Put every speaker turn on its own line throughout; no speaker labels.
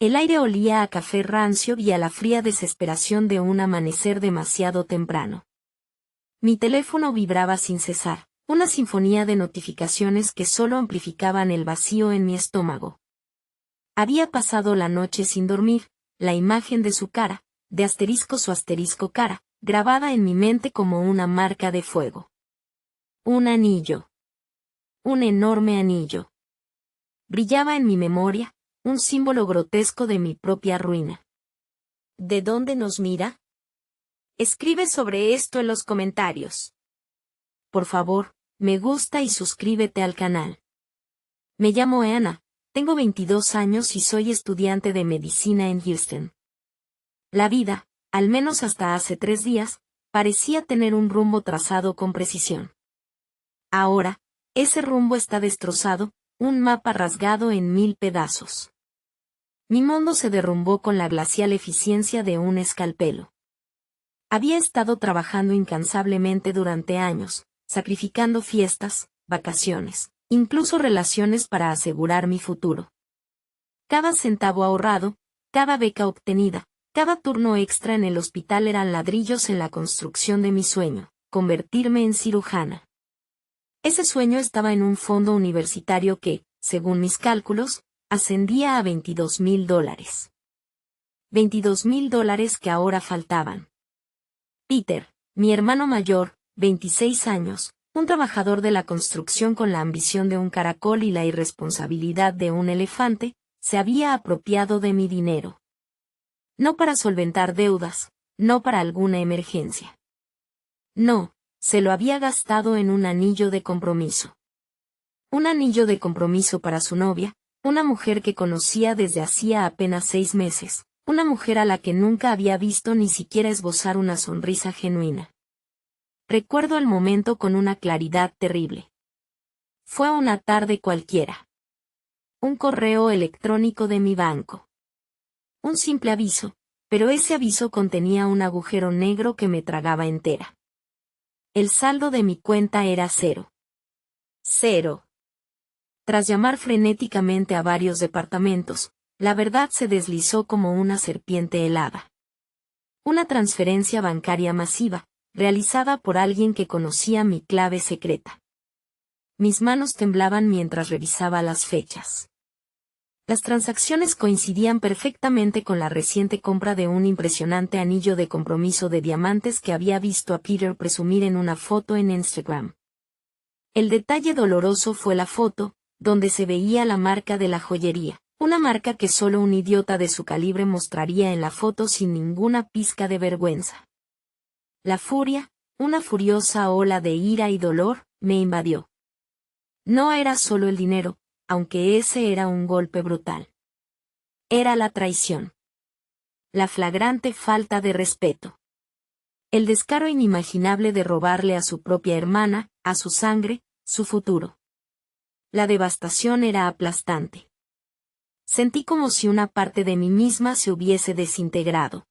El aire olía a café rancio y a la fría desesperación de un amanecer demasiado temprano. Mi teléfono vibraba sin cesar, una sinfonía de notificaciones que solo amplificaban el vacío en mi estómago. Había pasado la noche sin dormir, la imagen de su cara, de asterisco su asterisco cara, grabada en mi mente como una marca de fuego. Un anillo. Un enorme anillo. Brillaba en mi memoria, un símbolo grotesco de mi propia ruina. ¿De dónde nos mira? Escribe sobre esto en los comentarios. Por favor, me gusta y suscríbete al canal. Me llamo Anna, tengo 22 años y soy estudiante de medicina en Houston. La vida, al menos hasta hace 3 días, parecía tener un rumbo trazado con precisión. Ahora, ese rumbo está destrozado, un mapa rasgado en 1000 pedazos. Mi mundo se derrumbó con la glacial eficiencia de un escalpelo. Había estado trabajando incansablemente durante años, sacrificando fiestas, vacaciones, incluso relaciones para asegurar mi futuro. Cada centavo ahorrado, cada beca obtenida, cada turno extra en el hospital eran ladrillos en la construcción de mi sueño, convertirme en cirujana. Ese sueño estaba en un fondo universitario que, según mis cálculos, ascendía a $22,000. $22,000 que ahora faltaban. Peter, mi hermano mayor, 26 años, un trabajador de la construcción con la ambición de un caracol y la irresponsabilidad de un elefante, se había apropiado de mi dinero. No para solventar deudas, no para alguna emergencia. No, se lo había gastado en un anillo de compromiso. Un anillo de compromiso para su novia, una mujer que conocía desde hacía apenas 6 meses, una mujer a la que nunca había visto ni siquiera esbozar una sonrisa genuina. Recuerdo el momento con una claridad terrible. Fue una tarde cualquiera. Un correo electrónico de mi banco. Un simple aviso, pero ese aviso contenía un agujero negro que me tragaba entera. El saldo de mi cuenta era 0. 0. Tras llamar frenéticamente a varios departamentos, la verdad se deslizó como una serpiente helada. Una transferencia bancaria masiva, realizada por alguien que conocía mi clave secreta. Mis manos temblaban mientras revisaba las fechas. Las transacciones coincidían perfectamente con la reciente compra de un impresionante anillo de compromiso de diamantes que había visto a Peter presumir en una foto en Instagram. El detalle doloroso fue la foto, donde se veía la marca de la joyería, una marca que solo un idiota de su calibre mostraría en la foto sin ninguna pizca de vergüenza. La furia, una furiosa ola de ira y dolor, me invadió. No era solo el dinero, aunque ese era un golpe brutal. Era la traición. La flagrante falta de respeto. El descaro inimaginable de robarle a su propia hermana, a su sangre, su futuro. La devastación era aplastante. Sentí como si una parte de mí misma se hubiese desintegrado.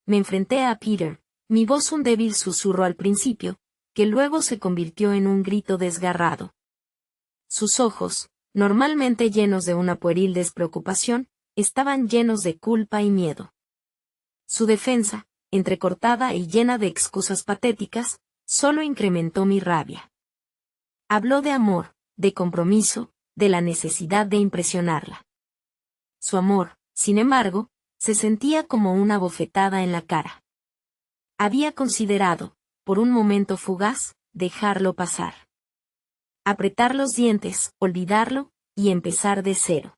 Me enfrenté a Peter, mi voz un débil susurro al principio, que luego se convirtió en un grito desgarrado. Sus ojos, normalmente llenos de una pueril despreocupación, estaban llenos de culpa y miedo. Su defensa, entrecortada y llena de excusas patéticas, solo incrementó mi rabia. Habló de amor, de compromiso, de la necesidad de impresionarla. Su amor, sin embargo, se sentía como una bofetada en la cara. Había considerado, por un momento fugaz, dejarlo pasar. Apretar los dientes, olvidarlo, y empezar de cero.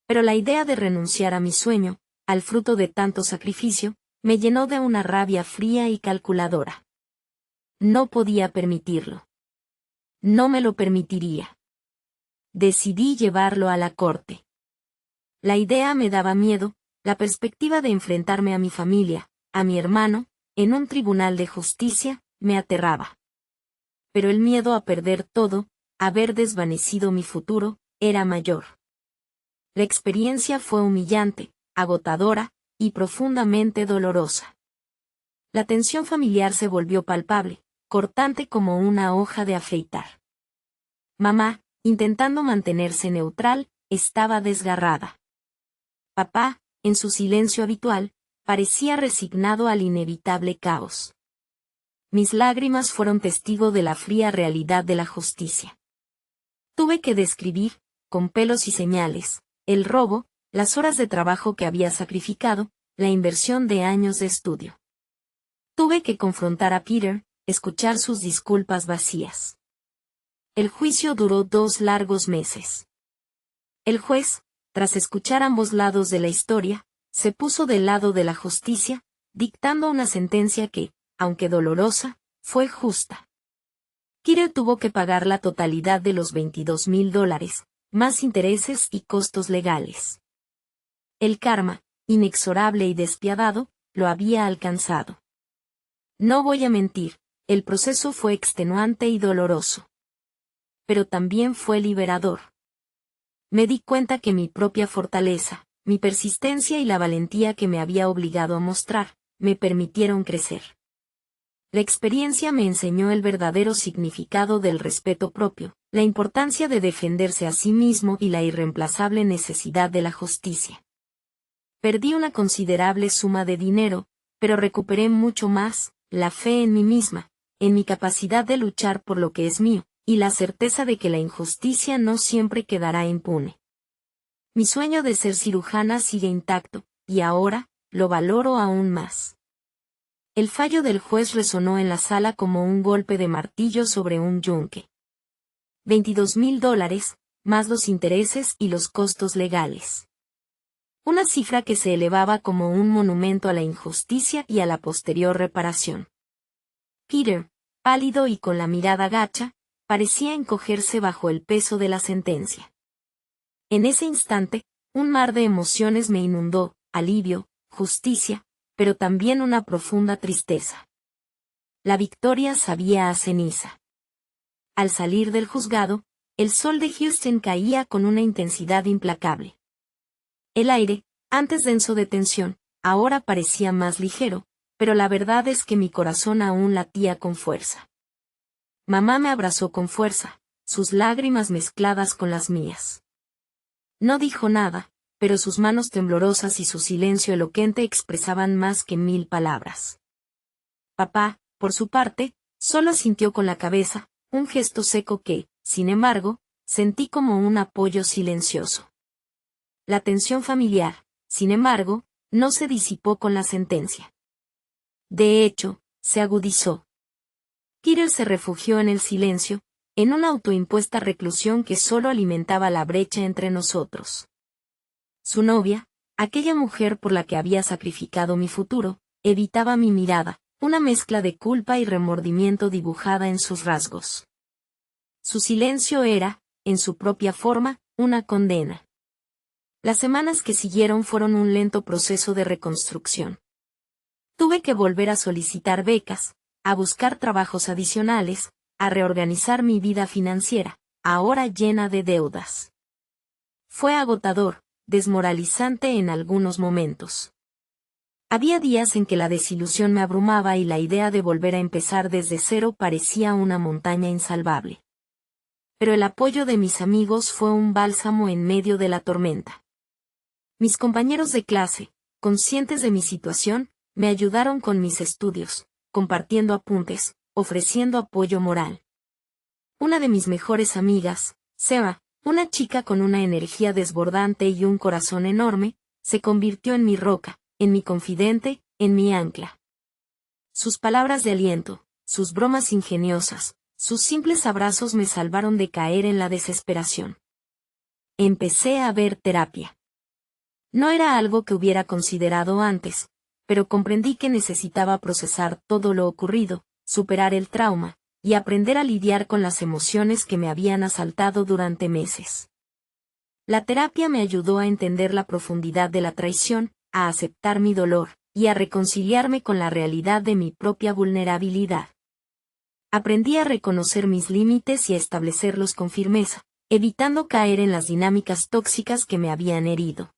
Pero la idea de renunciar a mi sueño, al fruto de tanto sacrificio, me llenó de una rabia fría y calculadora. No podía permitirlo. No me lo permitiría. Decidí llevarlo a la corte. La idea me daba miedo, la perspectiva de enfrentarme a mi familia, a mi hermano, en un tribunal de justicia, me aterraba. Pero el miedo a perder todo, a ver desvanecido mi futuro, era mayor. La experiencia fue humillante, agotadora, y profundamente dolorosa. La tensión familiar se volvió palpable, cortante como una hoja de afeitar. Mamá, intentando mantenerse neutral, estaba desgarrada. Papá, en su silencio habitual, parecía resignado al inevitable caos. Mis lágrimas fueron testigo de la fría realidad de la justicia. Tuve que describir, con pelos y señales, el robo, las horas de trabajo que había sacrificado, la inversión de años de estudio. Tuve que confrontar a Peter, escuchar sus disculpas vacías. El juicio duró 2 largos meses. El juez, tras escuchar ambos lados de la historia, se puso del lado de la justicia, dictando una sentencia que, aunque dolorosa, fue justa. Peter tuvo que pagar la totalidad de los $22,000, más intereses y costos legales. El karma, inexorable y despiadado, lo había alcanzado. No voy a mentir, el proceso fue extenuante y doloroso. Pero también fue liberador. Me di cuenta que mi propia fortaleza, mi persistencia y la valentía que me había obligado a mostrar, me permitieron crecer. La experiencia me enseñó el verdadero significado del respeto propio, la importancia de defenderse a sí mismo y la irreemplazable necesidad de la justicia. Perdí una considerable suma de dinero, pero recuperé mucho más, la fe en mí misma, en mi capacidad de luchar por lo que es mío, y la certeza de que la injusticia no siempre quedará impune. Mi sueño de ser cirujana sigue intacto, y ahora, lo valoro aún más. El fallo del juez resonó en la sala como un golpe de martillo sobre un yunque. $22,000, más los intereses y los costos legales. Una cifra que se elevaba como un monumento a la injusticia y a la posterior reparación. Peter, pálido y con la mirada gacha, parecía encogerse bajo el peso de la sentencia. En ese instante, un mar de emociones me inundó, alivio, justicia, pero también una profunda tristeza. La victoria sabía a ceniza. Al salir del juzgado, el sol de Houston caía con una intensidad implacable. El aire, antes denso de tensión, ahora parecía más ligero, pero la verdad es que mi corazón aún latía con fuerza. Mamá me abrazó con fuerza, sus lágrimas mezcladas con las mías. No dijo nada, pero sus manos temblorosas y su silencio elocuente expresaban más que 1000 palabras. Papá, por su parte, solo asintió con la cabeza, un gesto seco que, sin embargo, sentí como un apoyo silencioso. La tensión familiar, sin embargo, no se disipó con la sentencia. De hecho, se agudizó. Peter se refugió en el silencio, en una autoimpuesta reclusión que solo alimentaba la brecha entre nosotros. Su novia, aquella mujer por la que había sacrificado mi futuro, evitaba mi mirada, una mezcla de culpa y remordimiento dibujada en sus rasgos. Su silencio era, en su propia forma, una condena. Las semanas que siguieron fueron un lento proceso de reconstrucción. Tuve que volver a solicitar becas, a buscar trabajos adicionales, a reorganizar mi vida financiera, ahora llena de deudas. Fue agotador, desmoralizante en algunos momentos. Había días en que la desilusión me abrumaba y la idea de volver a empezar desde cero parecía una montaña insalvable. Pero el apoyo de mis amigos fue un bálsamo en medio de la tormenta. Mis compañeros de clase, conscientes de mi situación, me ayudaron con mis estudios, compartiendo apuntes, ofreciendo apoyo moral. Una de mis mejores amigas, Seba, una chica con una energía desbordante y un corazón enorme, se convirtió en mi roca, en mi confidente, en mi ancla. Sus palabras de aliento, sus bromas ingeniosas, sus simples abrazos me salvaron de caer en la desesperación. Empecé a ver terapia. No era algo que hubiera considerado antes, pero comprendí que necesitaba procesar todo lo ocurrido, superar el trauma, y aprender a lidiar con las emociones que me habían asaltado durante meses. La terapia me ayudó a entender la profundidad de la traición, a aceptar mi dolor, y a reconciliarme con la realidad de mi propia vulnerabilidad. Aprendí a reconocer mis límites y a establecerlos con firmeza, evitando caer en las dinámicas tóxicas que me habían herido.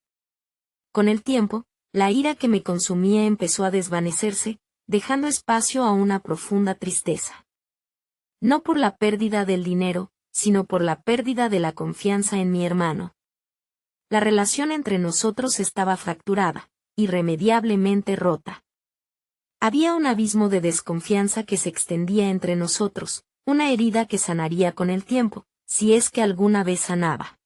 Con el tiempo, la ira que me consumía empezó a desvanecerse, dejando espacio a una profunda tristeza. No por la pérdida del dinero, sino por la pérdida de la confianza en mi hermano. La relación entre nosotros estaba fracturada, irremediablemente rota. Había un abismo de desconfianza que se extendía entre nosotros, una herida que sanaría con el tiempo, si es que alguna vez sanaba.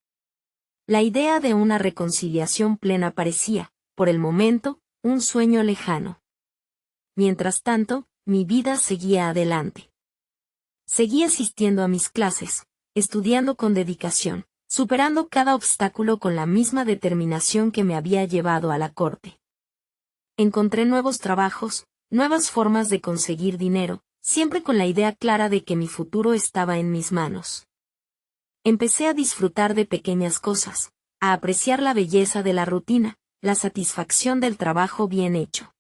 La idea de una reconciliación plena parecía, por el momento, un sueño lejano. Mientras tanto, mi vida seguía adelante. Seguí asistiendo a mis clases, estudiando con dedicación, superando cada obstáculo con la misma determinación que me había llevado a la corte. Encontré nuevos trabajos, nuevas formas de conseguir dinero, siempre con la idea clara de que mi futuro estaba en mis manos. Empecé a disfrutar de pequeñas cosas, a apreciar la belleza de la rutina, la satisfacción del trabajo bien hecho.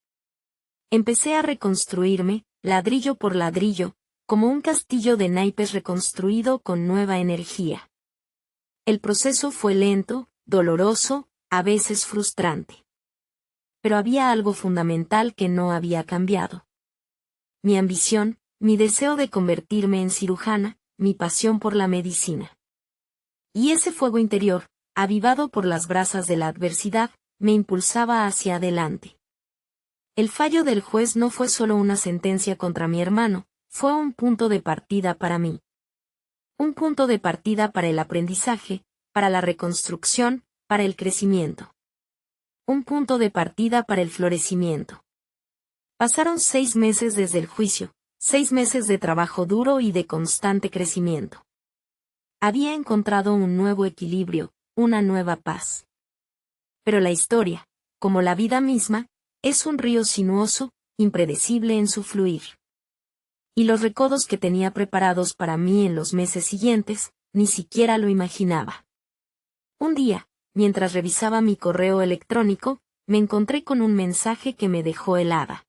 Empecé a reconstruirme, ladrillo por ladrillo, como un castillo de naipes reconstruido con nueva energía. El proceso fue lento, doloroso, a veces frustrante. Pero había algo fundamental que no había cambiado. Mi ambición, mi deseo de convertirme en cirujana, mi pasión por la medicina. Y ese fuego interior, avivado por las brasas de la adversidad, me impulsaba hacia adelante. El fallo del juez no fue solo una sentencia contra mi hermano, fue un punto de partida para mí. Un punto de partida para el aprendizaje, para la reconstrucción, para el crecimiento. Un punto de partida para el florecimiento. Pasaron 6 meses desde el juicio, 6 meses de trabajo duro y de constante crecimiento. Había encontrado un nuevo equilibrio, una nueva paz. Pero la historia, como la vida misma, es un río sinuoso, impredecible en su fluir. Y los recodos que tenía preparados para mí en los meses siguientes, ni siquiera lo imaginaba. Un día, mientras revisaba mi correo electrónico, me encontré con un mensaje que me dejó helada.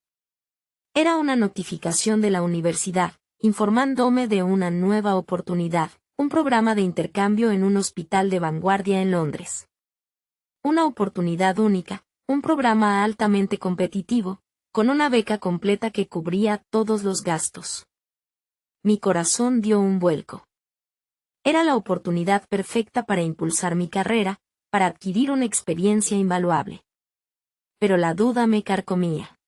Era una notificación de la universidad, informándome de una nueva oportunidad, un programa de intercambio en un hospital de vanguardia en Londres. Una oportunidad única, un programa altamente competitivo, con una beca completa que cubría todos los gastos. Mi corazón dio un vuelco. Era la oportunidad perfecta para impulsar mi carrera, para adquirir una experiencia invaluable. Pero la duda me carcomía.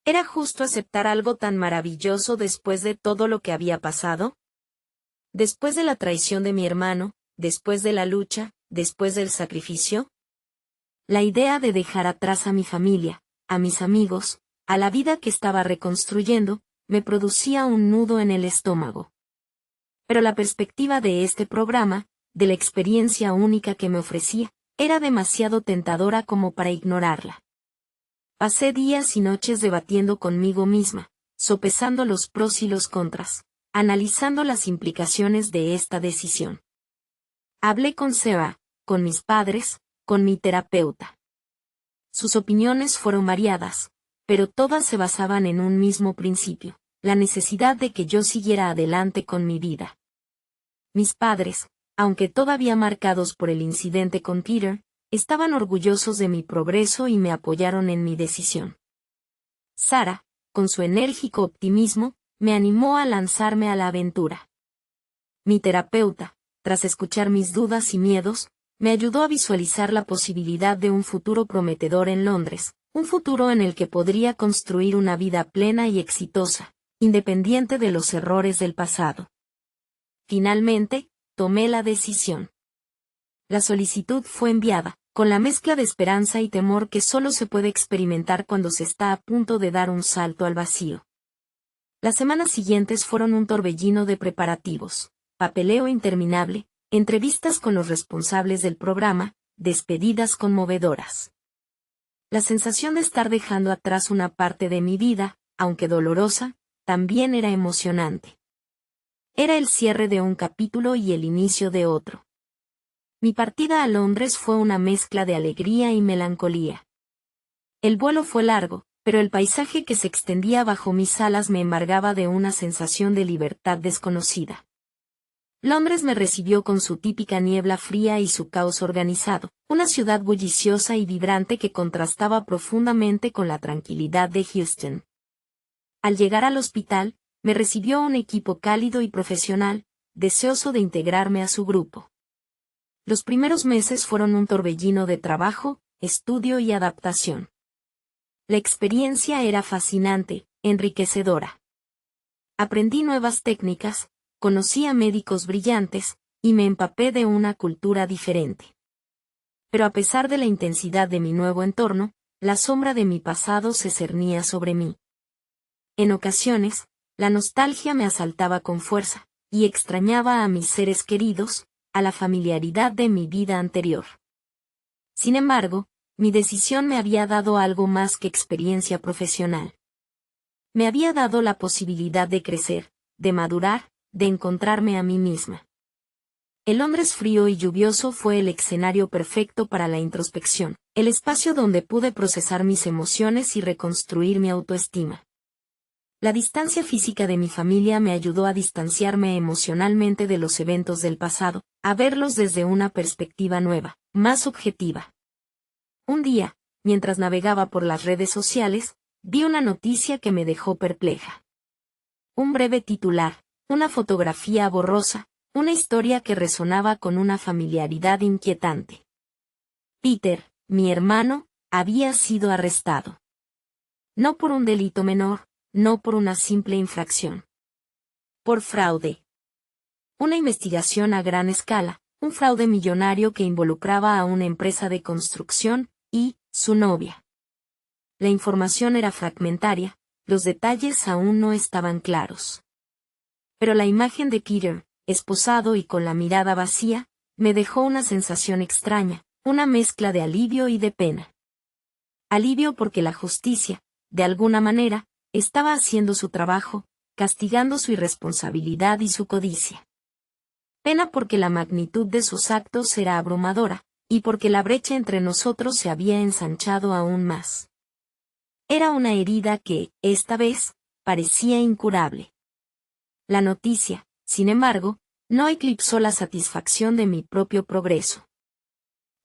¿Era justo aceptar algo tan maravilloso después de todo lo que había pasado? Después de la traición de mi hermano, después de la lucha, después del sacrificio. La idea de dejar atrás a mi familia, a mis amigos, a la vida que estaba reconstruyendo, me producía un nudo en el estómago. Pero la perspectiva de este programa, de la experiencia única que me ofrecía, era demasiado tentadora como para ignorarla. Pasé días y noches debatiendo conmigo misma, sopesando los pros y los contras, analizando las implicaciones de esta decisión. Hablé con Seba, con mis padres, con mi terapeuta. Sus opiniones fueron variadas, pero todas se basaban en un mismo principio, la necesidad de que yo siguiera adelante con mi vida. Mis padres, aunque todavía marcados por el incidente con Peter, estaban orgullosos de mi progreso y me apoyaron en mi decisión. Sara, con su enérgico optimismo, me animó a lanzarme a la aventura. Mi terapeuta, tras escuchar mis dudas y miedos, me ayudó a visualizar la posibilidad de un futuro prometedor en Londres, un futuro en el que podría construir una vida plena y exitosa, independiente de los errores del pasado. Finalmente, tomé la decisión. La solicitud fue enviada, con la mezcla de esperanza y temor que solo se puede experimentar cuando se está a punto de dar un salto al vacío. Las semanas siguientes fueron un torbellino de preparativos, papeleo interminable, entrevistas con los responsables del programa, despedidas conmovedoras. La sensación de estar dejando atrás una parte de mi vida, aunque dolorosa, también era emocionante. Era el cierre de un capítulo y el inicio de otro. Mi partida a Londres fue una mezcla de alegría y melancolía. El vuelo fue largo, pero el paisaje que se extendía bajo mis alas me embargaba de una sensación de libertad desconocida. Londres me recibió con su típica niebla fría y su caos organizado, una ciudad bulliciosa y vibrante que contrastaba profundamente con la tranquilidad de Houston. Al llegar al hospital, me recibió un equipo cálido y profesional, deseoso de integrarme a su grupo. Los primeros meses fueron un torbellino de trabajo, estudio y adaptación. La experiencia era fascinante, enriquecedora. Aprendí nuevas técnicas, conocí a médicos brillantes, y me empapé de una cultura diferente. Pero a pesar de la intensidad de mi nuevo entorno, la sombra de mi pasado se cernía sobre mí. En ocasiones, la nostalgia me asaltaba con fuerza, y extrañaba a mis seres queridos, a la familiaridad de mi vida anterior. Sin embargo, mi decisión me había dado algo más que experiencia profesional. Me había dado la posibilidad de crecer, de madurar, de encontrarme a mí misma. El Londres frío y lluvioso fue el escenario perfecto para la introspección, el espacio donde pude procesar mis emociones y reconstruir mi autoestima. La distancia física de mi familia me ayudó a distanciarme emocionalmente de los eventos del pasado, a verlos desde una perspectiva nueva, más objetiva. Un día, mientras navegaba por las redes sociales, vi una noticia que me dejó perpleja. Un breve titular, una fotografía borrosa, una historia que resonaba con una familiaridad inquietante. Peter, mi hermano, había sido arrestado. No por un delito menor, no por una simple infracción. Por fraude. Una investigación a gran escala, un fraude millonario que involucraba a una empresa de construcción, y su novia. La información era fragmentaria, los detalles aún no estaban claros. Pero la imagen de Peter, esposado y con la mirada vacía, me dejó una sensación extraña, una mezcla de alivio y de pena. Alivio porque la justicia, de alguna manera, estaba haciendo su trabajo, castigando su irresponsabilidad y su codicia. Pena porque la magnitud de sus actos era abrumadora, y porque la brecha entre nosotros se había ensanchado aún más. Era una herida que, esta vez, parecía incurable. La noticia, sin embargo, no eclipsó la satisfacción de mi propio progreso.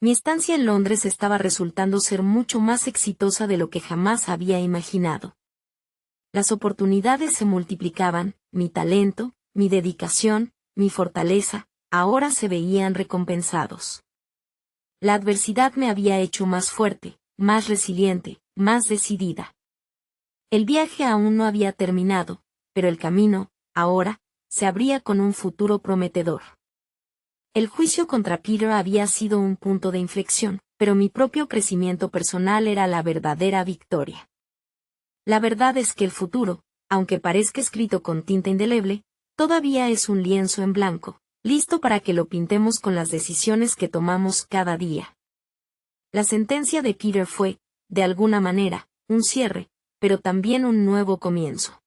Mi estancia en Londres estaba resultando ser mucho más exitosa de lo que jamás había imaginado. Las oportunidades se multiplicaban, mi talento, mi dedicación, mi fortaleza, ahora se veían recompensados. La adversidad me había hecho más fuerte, más resiliente, más decidida. El viaje aún no había terminado, pero el camino, ahora, se abría con un futuro prometedor. El juicio contra Peter había sido un punto de inflexión, pero mi propio crecimiento personal era la verdadera victoria. La verdad es que el futuro, aunque parezca escrito con tinta indeleble, todavía es un lienzo en blanco, listo para que lo pintemos con las decisiones que tomamos cada día. La sentencia de Peter fue, de alguna manera, un cierre, pero también un nuevo comienzo.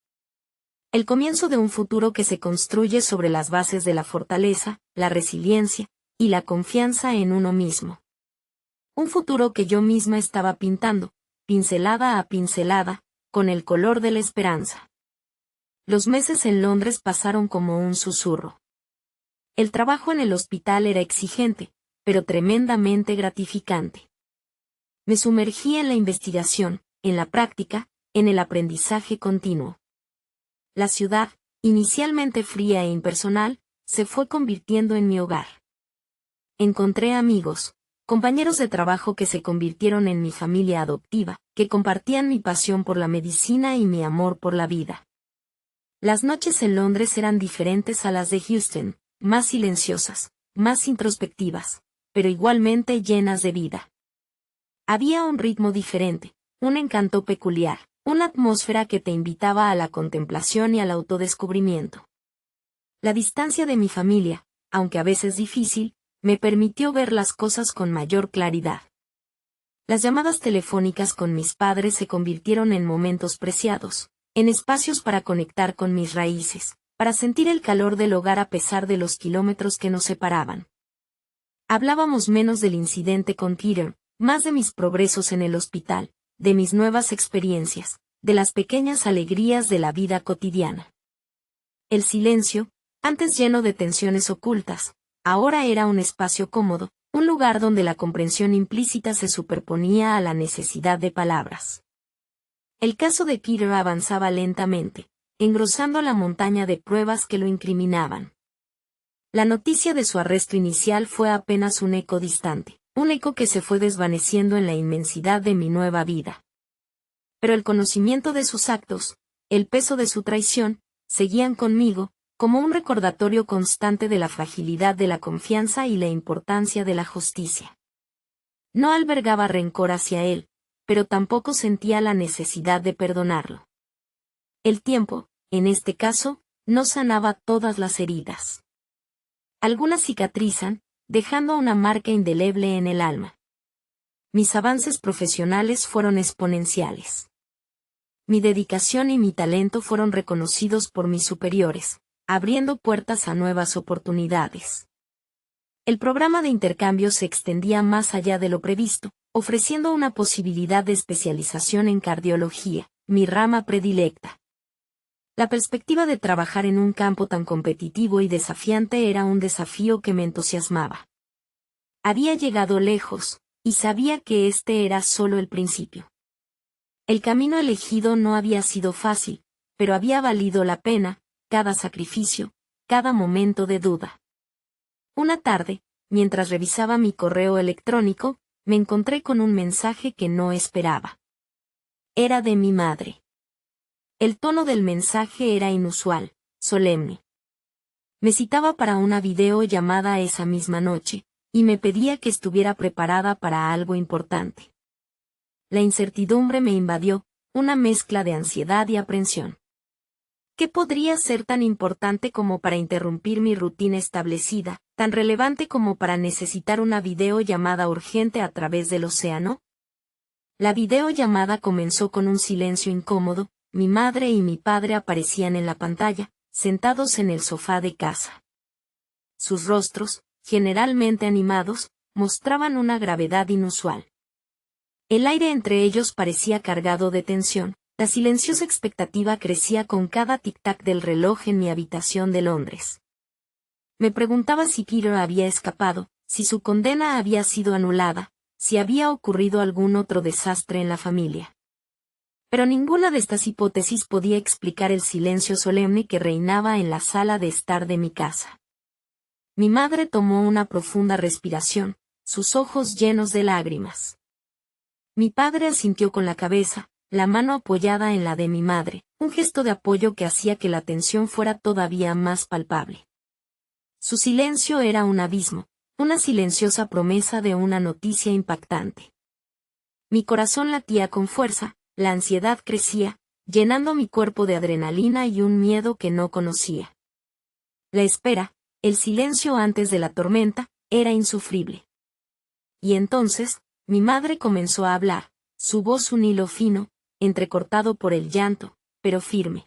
El comienzo de un futuro que se construye sobre las bases de la fortaleza, la resiliencia, y la confianza en uno mismo. Un futuro que yo misma estaba pintando, pincelada a pincelada, con el color de la esperanza. Los meses en Londres pasaron como un susurro. El trabajo en el hospital era exigente, pero tremendamente gratificante. Me sumergí en la investigación, en la práctica, en el aprendizaje continuo. La ciudad, inicialmente fría e impersonal, se fue convirtiendo en mi hogar. Encontré amigos, compañeros de trabajo que se convirtieron en mi familia adoptiva, que compartían mi pasión por la medicina y mi amor por la vida. Las noches en Londres eran diferentes a las de Houston, más silenciosas, más introspectivas, pero igualmente llenas de vida. Había un ritmo diferente, un encanto peculiar, una atmósfera que te invitaba a la contemplación y al autodescubrimiento. La distancia de mi familia, aunque a veces difícil, me permitió ver las cosas con mayor claridad. Las llamadas telefónicas con mis padres se convirtieron en momentos preciados, en espacios para conectar con mis raíces, para sentir el calor del hogar a pesar de los kilómetros que nos separaban. Hablábamos menos del incidente con Peter, más de mis progresos en el hospital, de mis nuevas experiencias, de las pequeñas alegrías de la vida cotidiana. El silencio, antes lleno de tensiones ocultas, ahora era un espacio cómodo, un lugar donde la comprensión implícita se superponía a la necesidad de palabras. El caso de Peter avanzaba lentamente, engrosando la montaña de pruebas que lo incriminaban. La noticia de su arresto inicial fue apenas un eco distante, un eco que se fue desvaneciendo en la inmensidad de mi nueva vida. Pero el conocimiento de sus actos, el peso de su traición, seguían conmigo, como un recordatorio constante de la fragilidad de la confianza y la importancia de la justicia. No albergaba rencor hacia él, pero tampoco sentía la necesidad de perdonarlo. El tiempo, en este caso, no sanaba todas las heridas. Algunas cicatrizan, dejando una marca indeleble en el alma. Mis avances profesionales fueron exponenciales. Mi dedicación y mi talento fueron reconocidos por mis superiores, abriendo puertas a nuevas oportunidades. El programa de intercambio se extendía más allá de lo previsto, ofreciendo una posibilidad de especialización en cardiología, mi rama predilecta. La perspectiva de trabajar en un campo tan competitivo y desafiante era un desafío que me entusiasmaba. Había llegado lejos, y sabía que este era solo el principio. El camino elegido no había sido fácil, pero había valido la pena, cada sacrificio, cada momento de duda. Una tarde, mientras revisaba mi correo electrónico, me encontré con un mensaje que no esperaba. Era de mi madre. El tono del mensaje era inusual, solemne. Me citaba para una videollamada esa misma noche, y me pedía que estuviera preparada para algo importante. La incertidumbre me invadió, una mezcla de ansiedad y aprensión. ¿Qué podría ser tan importante como para interrumpir mi rutina establecida, tan relevante como para necesitar una videollamada urgente a través del océano? La videollamada comenzó con un silencio incómodo. Mi madre y mi padre aparecían en la pantalla, sentados en el sofá de casa. Sus rostros, generalmente animados, mostraban una gravedad inusual. El aire entre ellos parecía cargado de tensión, la silenciosa expectativa crecía con cada tic-tac del reloj en mi habitación de Londres. Me preguntaba si Peter había escapado, si su condena había sido anulada, si había ocurrido algún otro desastre en la familia. Pero ninguna de estas hipótesis podía explicar el silencio solemne que reinaba en la sala de estar de mi casa. Mi madre tomó una profunda respiración, sus ojos llenos de lágrimas. Mi padre asintió con la cabeza, la mano apoyada en la de mi madre, un gesto de apoyo que hacía que la tensión fuera todavía más palpable. Su silencio era un abismo, una silenciosa promesa de una noticia impactante. Mi corazón latía con fuerza. La ansiedad crecía, llenando mi cuerpo de adrenalina y un miedo que no conocía. La espera, el silencio antes de la tormenta, era insufrible. Y entonces, mi madre comenzó a hablar, su voz un hilo fino, entrecortado por el llanto, pero firme.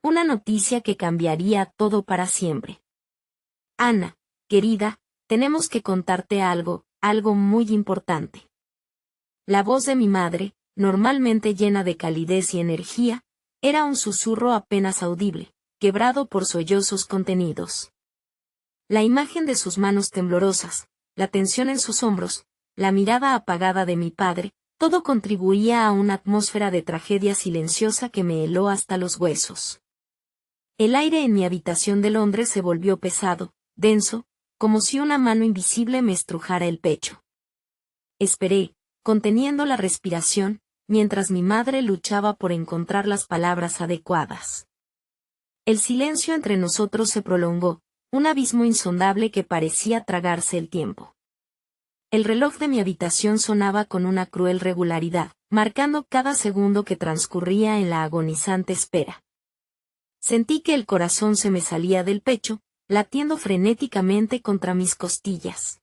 Una noticia que cambiaría todo para siempre. Ana, querida, tenemos que contarte algo, algo muy importante. La voz de mi madre, normalmente llena de calidez y energía, era un susurro apenas audible, quebrado por sollozos contenidos. La imagen de sus manos temblorosas, la tensión en sus hombros, la mirada apagada de mi padre, todo contribuía a una atmósfera de tragedia silenciosa que me heló hasta los huesos. El aire en mi habitación de Londres se volvió pesado, denso, como si una mano invisible me estrujara el pecho. Esperé, conteniendo la respiración, mientras mi madre luchaba por encontrar las palabras adecuadas. El silencio entre nosotros se prolongó, un abismo insondable que parecía tragarse el tiempo. El reloj de mi habitación sonaba con una cruel regularidad, marcando cada segundo que transcurría en la agonizante espera. Sentí que el corazón se me salía del pecho, latiendo frenéticamente contra mis costillas.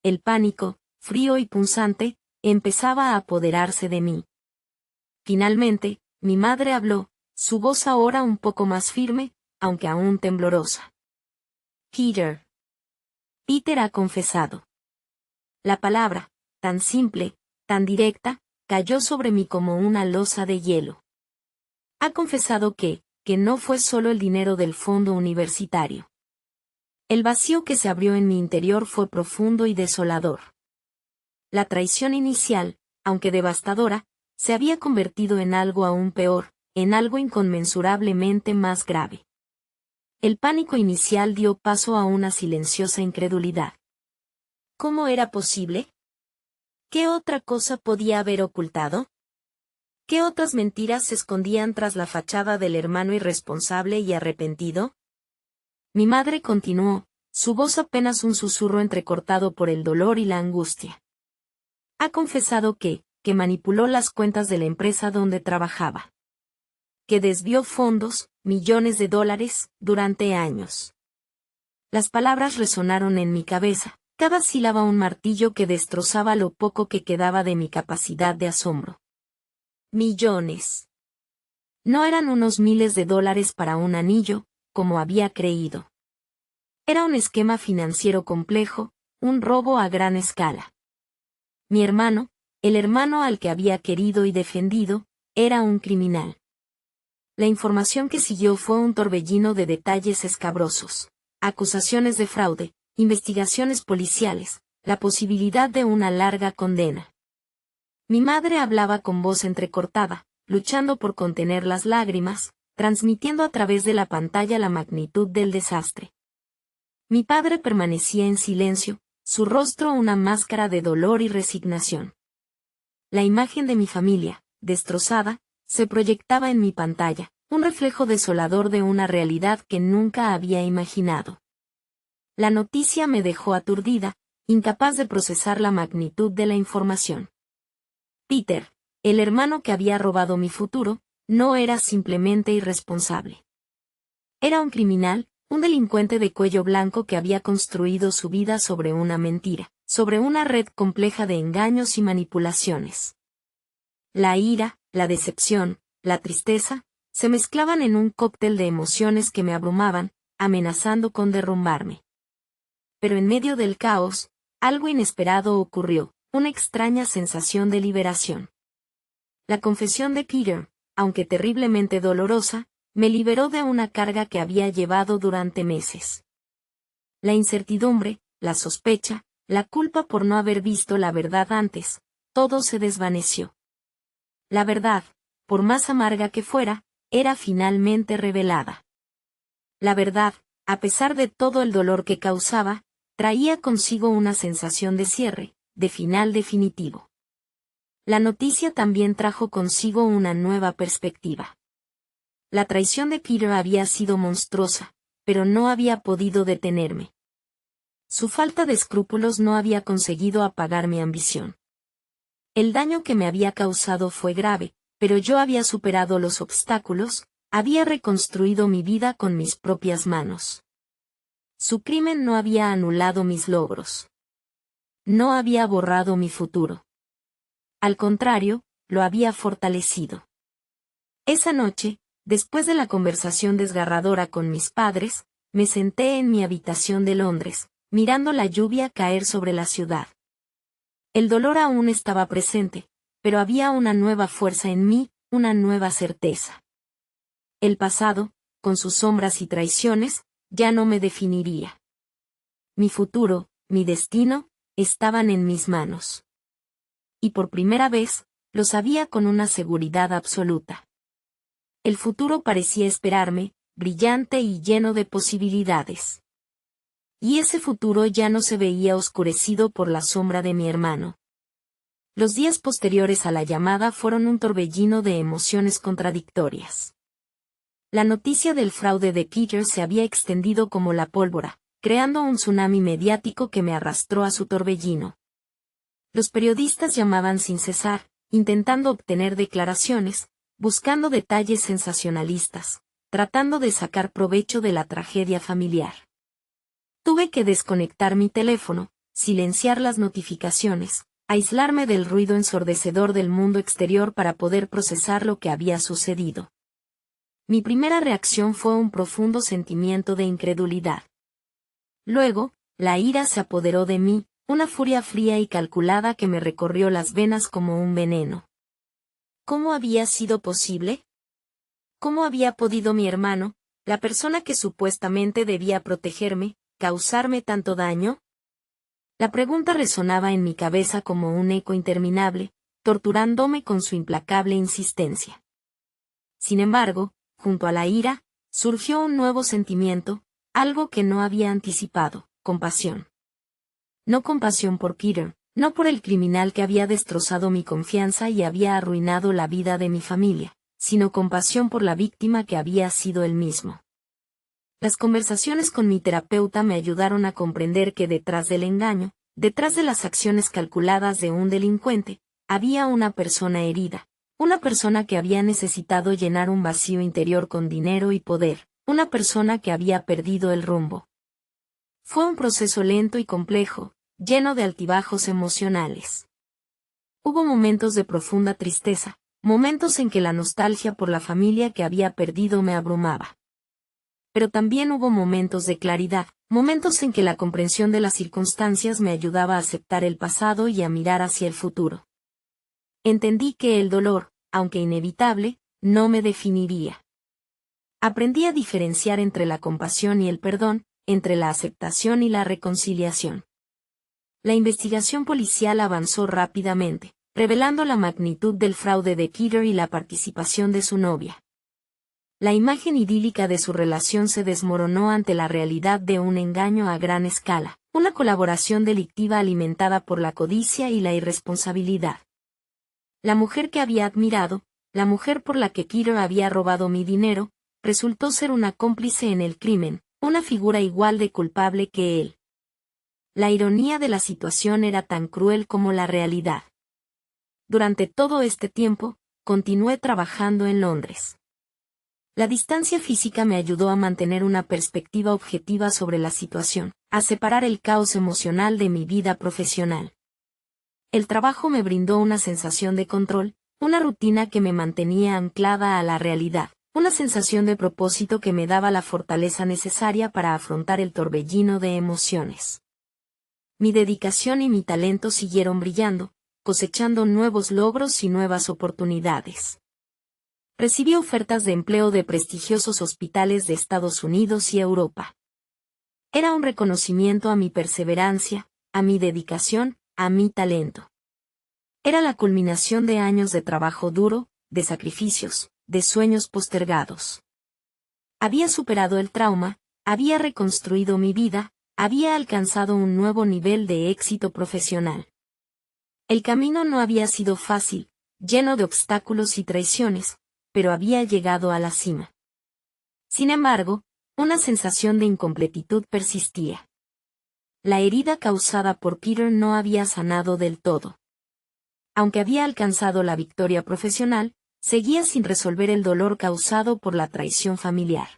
El pánico, frío y punzante, empezaba a apoderarse de mí. Finalmente, mi madre habló, su voz ahora un poco más firme, aunque aún temblorosa. Peter. Peter ha confesado. La palabra, tan simple, tan directa, cayó sobre mí como una losa de hielo. Ha confesado que no fue solo el dinero del fondo universitario. El vacío que se abrió en mi interior fue profundo y desolador. La traición inicial, aunque devastadora, se había convertido en algo aún peor, en algo inconmensurablemente más grave. El pánico inicial dio paso a una silenciosa incredulidad. ¿Cómo era posible? ¿Qué otra cosa podía haber ocultado? ¿Qué otras mentiras se escondían tras la fachada del hermano irresponsable y arrepentido? Mi madre continuó, su voz apenas un susurro entrecortado por el dolor y la angustia. Ha confesado que manipuló las cuentas de la empresa donde trabajaba. Que desvió fondos, millones de dólares, durante años. Las palabras resonaron en mi cabeza, cada sílaba un martillo que destrozaba lo poco que quedaba de mi capacidad de asombro. Millones. No eran unos miles de dólares para un anillo, como había creído. Era un esquema financiero complejo, un robo a gran escala. Mi hermano, el hermano al que había querido y defendido, era un criminal. La información que siguió fue un torbellino de detalles escabrosos, acusaciones de fraude, investigaciones policiales, la posibilidad de una larga condena. Mi madre hablaba con voz entrecortada, luchando por contener las lágrimas, transmitiendo a través de la pantalla la magnitud del desastre. Mi padre permanecía en silencio, su rostro una máscara de dolor y resignación. La imagen de mi familia, destrozada, se proyectaba en mi pantalla, un reflejo desolador de una realidad que nunca había imaginado. La noticia me dejó aturdida, incapaz de procesar la magnitud de la información. Peter, el hermano que había robado mi futuro, no era simplemente irresponsable. Era un criminal, un delincuente de cuello blanco que había construido su vida sobre una mentira, sobre una red compleja de engaños y manipulaciones. La ira, la decepción, la tristeza, se mezclaban en un cóctel de emociones que me abrumaban, amenazando con derrumbarme. Pero en medio del caos, algo inesperado ocurrió, una extraña sensación de liberación. La confesión de Peter, aunque terriblemente dolorosa, me liberó de una carga que había llevado durante meses. La incertidumbre, la sospecha, la culpa por no haber visto la verdad antes, todo se desvaneció. La verdad, por más amarga que fuera, era finalmente revelada. La verdad, a pesar de todo el dolor que causaba, traía consigo una sensación de cierre, de final definitivo. La noticia también trajo consigo una nueva perspectiva. La traición de Peter había sido monstruosa, pero no había podido detenerme. Su falta de escrúpulos no había conseguido apagar mi ambición. El daño que me había causado fue grave, pero yo había superado los obstáculos, había reconstruido mi vida con mis propias manos. Su crimen no había anulado mis logros. No había borrado mi futuro. Al contrario, lo había fortalecido. Esa noche, después de la conversación desgarradora con mis padres, me senté en mi habitación de Londres, mirando la lluvia caer sobre la ciudad. El dolor aún estaba presente, pero había una nueva fuerza en mí, una nueva certeza. El pasado, con sus sombras y traiciones, ya no me definiría. Mi futuro, mi destino, estaban en mis manos. Y por primera vez, lo sabía con una seguridad absoluta. El futuro parecía esperarme, brillante y lleno de posibilidades. Y ese futuro ya no se veía oscurecido por la sombra de mi hermano. Los días posteriores a la llamada fueron un torbellino de emociones contradictorias. La noticia del fraude de Peter se había extendido como la pólvora, creando un tsunami mediático que me arrastró a su torbellino. Los periodistas llamaban sin cesar, intentando obtener declaraciones, buscando detalles sensacionalistas, tratando de sacar provecho de la tragedia familiar. Tuve que desconectar mi teléfono, silenciar las notificaciones, aislarme del ruido ensordecedor del mundo exterior para poder procesar lo que había sucedido. Mi primera reacción fue un profundo sentimiento de incredulidad. Luego, la ira se apoderó de mí, una furia fría y calculada que me recorrió las venas como un veneno. ¿Cómo había sido posible? ¿Cómo había podido mi hermano, la persona que supuestamente debía protegerme, causarme tanto daño? La pregunta resonaba en mi cabeza como un eco interminable, torturándome con su implacable insistencia. Sin embargo, junto a la ira, surgió un nuevo sentimiento, algo que no había anticipado: compasión. No compasión por Peter, no por el criminal que había destrozado mi confianza y había arruinado la vida de mi familia, sino compasión por la víctima que había sido él mismo. Las conversaciones con mi terapeuta me ayudaron a comprender que detrás del engaño, detrás de las acciones calculadas de un delincuente, había una persona herida, una persona que había necesitado llenar un vacío interior con dinero y poder, una persona que había perdido el rumbo. Fue un proceso lento y complejo, lleno de altibajos emocionales. Hubo momentos de profunda tristeza, momentos en que la nostalgia por la familia que había perdido me abrumaba. Pero también hubo momentos de claridad, momentos en que la comprensión de las circunstancias me ayudaba a aceptar el pasado y a mirar hacia el futuro. Entendí que el dolor, aunque inevitable, no me definiría. Aprendí a diferenciar entre la compasión y el perdón, entre la aceptación y la reconciliación. La investigación policial avanzó rápidamente, revelando la magnitud del fraude de Peter y la participación de su novia. La imagen idílica de su relación se desmoronó ante la realidad de un engaño a gran escala, una colaboración delictiva alimentada por la codicia y la irresponsabilidad. La mujer que había admirado, la mujer por la que Peter había robado mi dinero, resultó ser una cómplice en el crimen, una figura igual de culpable que él. La ironía de la situación era tan cruel como la realidad. Durante todo este tiempo, continué trabajando en Londres. La distancia física me ayudó a mantener una perspectiva objetiva sobre la situación, a separar el caos emocional de mi vida profesional. El trabajo me brindó una sensación de control, una rutina que me mantenía anclada a la realidad, una sensación de propósito que me daba la fortaleza necesaria para afrontar el torbellino de emociones. Mi dedicación y mi talento siguieron brillando, cosechando nuevos logros y nuevas oportunidades. Recibí ofertas de empleo de prestigiosos hospitales de Estados Unidos y Europa. Era un reconocimiento a mi perseverancia, a mi dedicación, a mi talento. Era la culminación de años de trabajo duro, de sacrificios, de sueños postergados. Había superado el trauma, había reconstruido mi vida, había alcanzado un nuevo nivel de éxito profesional. El camino no había sido fácil, lleno de obstáculos y traiciones, pero había llegado a la cima. Sin embargo, una sensación de incompletitud persistía. La herida causada por Peter no había sanado del todo. Aunque había alcanzado la victoria profesional, seguía sin resolver el dolor causado por la traición familiar.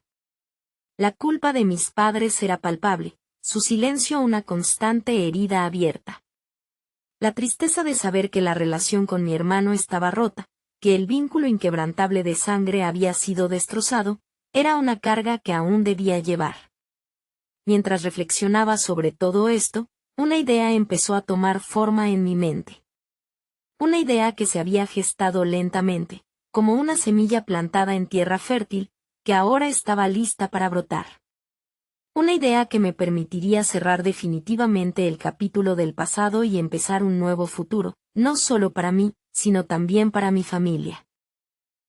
La culpa de mis padres era palpable, su silencio una constante herida abierta. La tristeza de saber que la relación con mi hermano estaba rota, que el vínculo inquebrantable de sangre había sido destrozado, era una carga que aún debía llevar. Mientras reflexionaba sobre todo esto, una idea empezó a tomar forma en mi mente. Una idea que se había gestado lentamente, como una semilla plantada en tierra fértil, que ahora estaba lista para brotar. Una idea que me permitiría cerrar definitivamente el capítulo del pasado y empezar un nuevo futuro, no solo para mí, sino también para mi familia.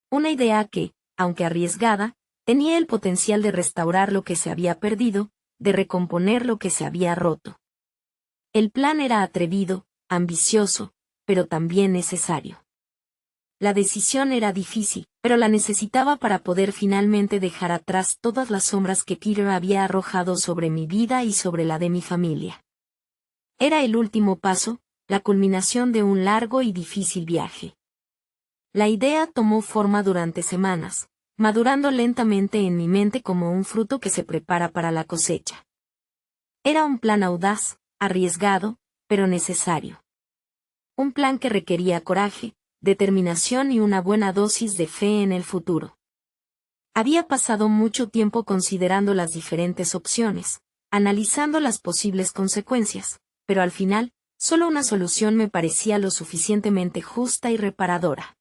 Una idea que, aunque arriesgada, tenía el potencial de restaurar lo que se había perdido, de recomponer lo que se había roto. El plan era atrevido, ambicioso, pero también necesario. La decisión era difícil, pero la necesitaba para poder finalmente dejar atrás todas las sombras que Peter había arrojado sobre mi vida y sobre la de mi familia. Era el último paso, la culminación de un largo y difícil viaje. La idea tomó forma durante semanas, madurando lentamente en mi mente como un fruto que se prepara para la cosecha. Era un plan audaz, arriesgado, pero necesario. Un plan que requería coraje, determinación y una buena dosis de fe en el futuro. Había pasado mucho tiempo considerando las diferentes opciones, analizando las posibles consecuencias, pero al final, solo una solución me parecía lo suficientemente justa y reparadora.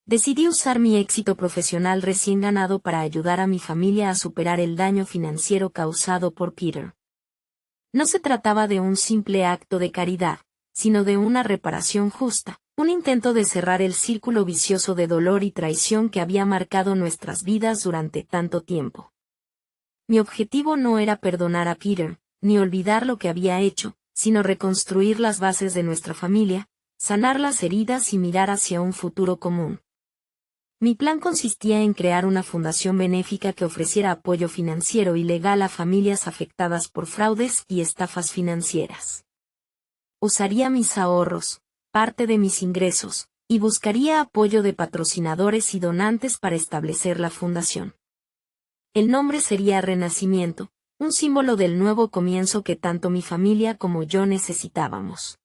Decidí usar mi éxito profesional recién ganado para ayudar a mi familia a superar el daño financiero causado por Peter. No se trataba de un simple acto de caridad, sino de una reparación justa, Un intento de cerrar el círculo vicioso de dolor y traición que había marcado nuestras vidas durante tanto tiempo. Mi objetivo no era perdonar a Peter, ni olvidar lo que había hecho, sino reconstruir las bases de nuestra familia, sanar las heridas y mirar hacia un futuro común. Mi plan consistía en crear una fundación benéfica que ofreciera apoyo financiero y legal a familias afectadas por fraudes y estafas financieras. Usaría mis ahorros, parte de mis ingresos, y buscaría apoyo de patrocinadores y donantes para establecer la fundación. El nombre sería Renacimiento, un símbolo del nuevo comienzo que tanto mi familia como yo necesitábamos.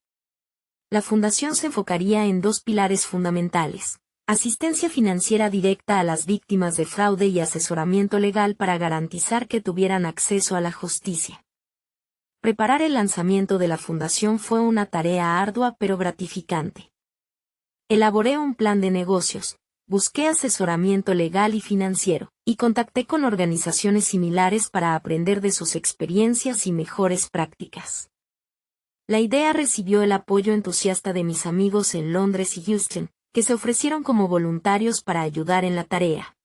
La fundación se enfocaría en dos pilares fundamentales: asistencia financiera directa a las víctimas de fraude y asesoramiento legal para garantizar que tuvieran acceso a la justicia. Preparar el lanzamiento de la fundación fue una tarea ardua pero gratificante. Elaboré un plan de negocios, busqué asesoramiento legal y financiero, y contacté con organizaciones similares para aprender de sus experiencias y mejores prácticas. La idea recibió el apoyo entusiasta de mis amigos en Londres y Houston, que se ofrecieron como voluntarios para ayudar en la tarea.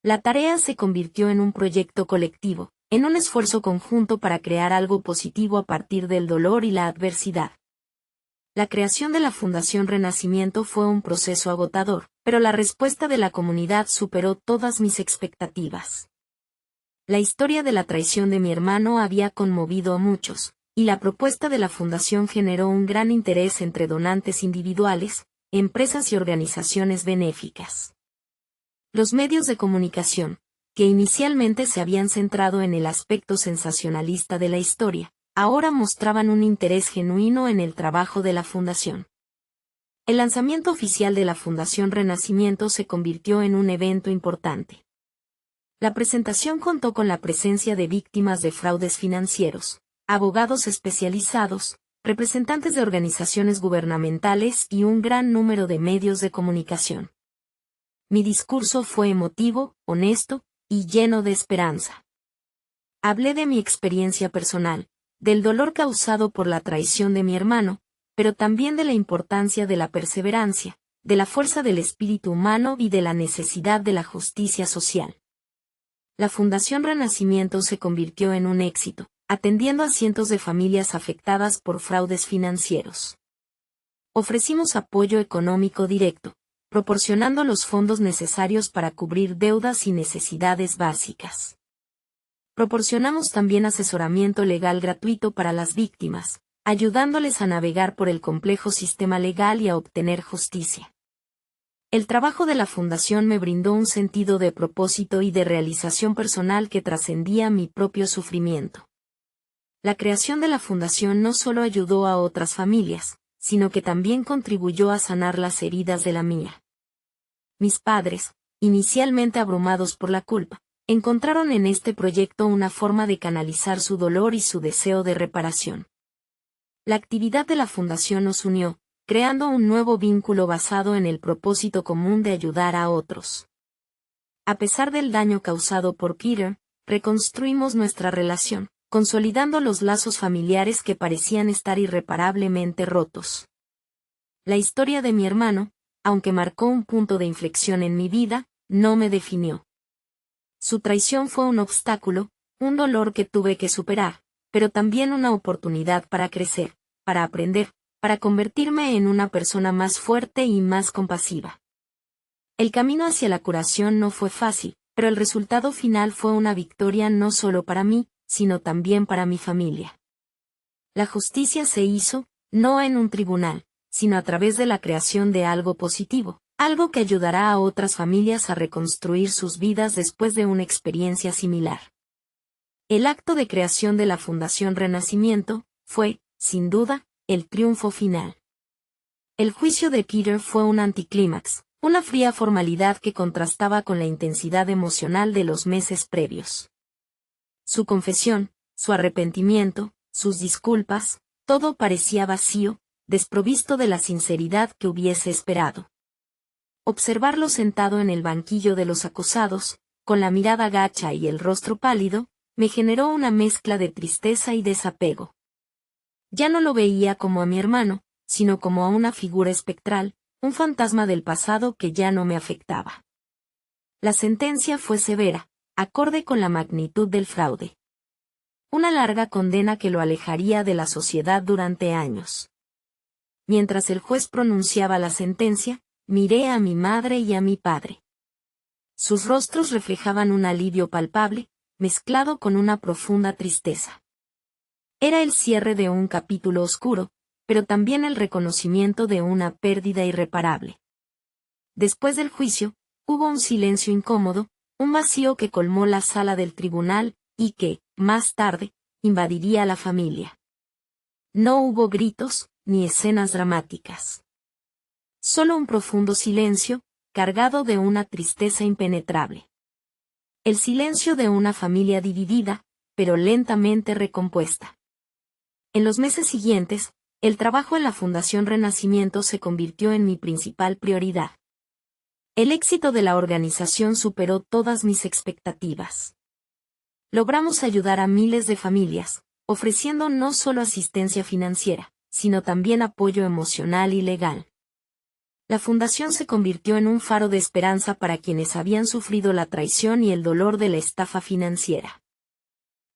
La tarea se convirtió en un proyecto colectivo, en un esfuerzo conjunto para crear algo positivo a partir del dolor y la adversidad. La creación de la Fundación Renacimiento fue un proceso agotador, pero la respuesta de la comunidad superó todas mis expectativas. La historia de la traición de mi hermano había conmovido a muchos, y la propuesta de la fundación generó un gran interés entre donantes individuales, empresas y organizaciones benéficas. Los medios de comunicación, que inicialmente se habían centrado en el aspecto sensacionalista de la historia, ahora mostraban un interés genuino en el trabajo de la fundación. El lanzamiento oficial de la Fundación Renacimiento se convirtió en un evento importante. La presentación contó con la presencia de víctimas de fraudes financieros, abogados especializados, representantes de organizaciones gubernamentales y un gran número de medios de comunicación. Mi discurso fue emotivo, honesto y lleno de esperanza. Hablé de mi experiencia personal, del dolor causado por la traición de mi hermano, pero también de la importancia de la perseverancia, de la fuerza del espíritu humano y de la necesidad de la justicia social. La Fundación Renacimiento se convirtió en un éxito, atendiendo a cientos de familias afectadas por fraudes financieros. Ofrecimos apoyo económico directo, proporcionando los fondos necesarios para cubrir deudas y necesidades básicas. Proporcionamos también asesoramiento legal gratuito para las víctimas, ayudándoles a navegar por el complejo sistema legal y a obtener justicia. El trabajo de la Fundación me brindó un sentido de propósito y de realización personal que trascendía mi propio sufrimiento. La creación de la Fundación no solo ayudó a otras familias, sino que también contribuyó a sanar las heridas de la mía. Mis padres, inicialmente abrumados por la culpa, encontraron en este proyecto una forma de canalizar su dolor y su deseo de reparación. La actividad de la Fundación nos unió, creando un nuevo vínculo basado en el propósito común de ayudar a otros. A pesar del daño causado por Peter, reconstruimos nuestra relación, consolidando los lazos familiares que parecían estar irreparablemente rotos. La historia de mi hermano, aunque marcó un punto de inflexión en mi vida, no me definió. Su traición fue un obstáculo, un dolor que tuve que superar, pero también una oportunidad para crecer, para aprender, para convertirme en una persona más fuerte y más compasiva. El camino hacia la curación no fue fácil, pero el resultado final fue una victoria no solo para mí, sino también para mi familia. La justicia se hizo, no en un tribunal, sino a través de la creación de algo positivo, algo que ayudará a otras familias a reconstruir sus vidas después de una experiencia similar. El acto de creación de la Fundación Renacimiento fue, sin duda, el triunfo final. El juicio de Peter fue un anticlímax, una fría formalidad que contrastaba con la intensidad emocional de los meses previos. Su confesión, su arrepentimiento, sus disculpas, todo parecía vacío, desprovisto de la sinceridad que hubiese esperado. Observarlo sentado en el banquillo de los acusados, con la mirada gacha y el rostro pálido, me generó una mezcla de tristeza y desapego. Ya no lo veía como a mi hermano, sino como a una figura espectral, un fantasma del pasado que ya no me afectaba. La sentencia fue severa, acorde con la magnitud del fraude. Una larga condena que lo alejaría de la sociedad durante años. Mientras el juez pronunciaba la sentencia, miré a mi madre y a mi padre. Sus rostros reflejaban un alivio palpable, mezclado con una profunda tristeza. Era el cierre de un capítulo oscuro, pero también el reconocimiento de una pérdida irreparable. Después del juicio, hubo un silencio incómodo, un vacío que colmó la sala del tribunal, y que, más tarde, invadiría a la familia. No hubo gritos, ni escenas dramáticas. Solo un profundo silencio, cargado de una tristeza impenetrable. El silencio de una familia dividida, pero lentamente recompuesta. En los meses siguientes, el trabajo en la Fundación Renacimiento se convirtió en mi principal prioridad. El éxito de la organización superó todas mis expectativas. Logramos ayudar a miles de familias, ofreciendo no solo asistencia financiera, sino también apoyo emocional y legal. La fundación se convirtió en un faro de esperanza para quienes habían sufrido la traición y el dolor de la estafa financiera.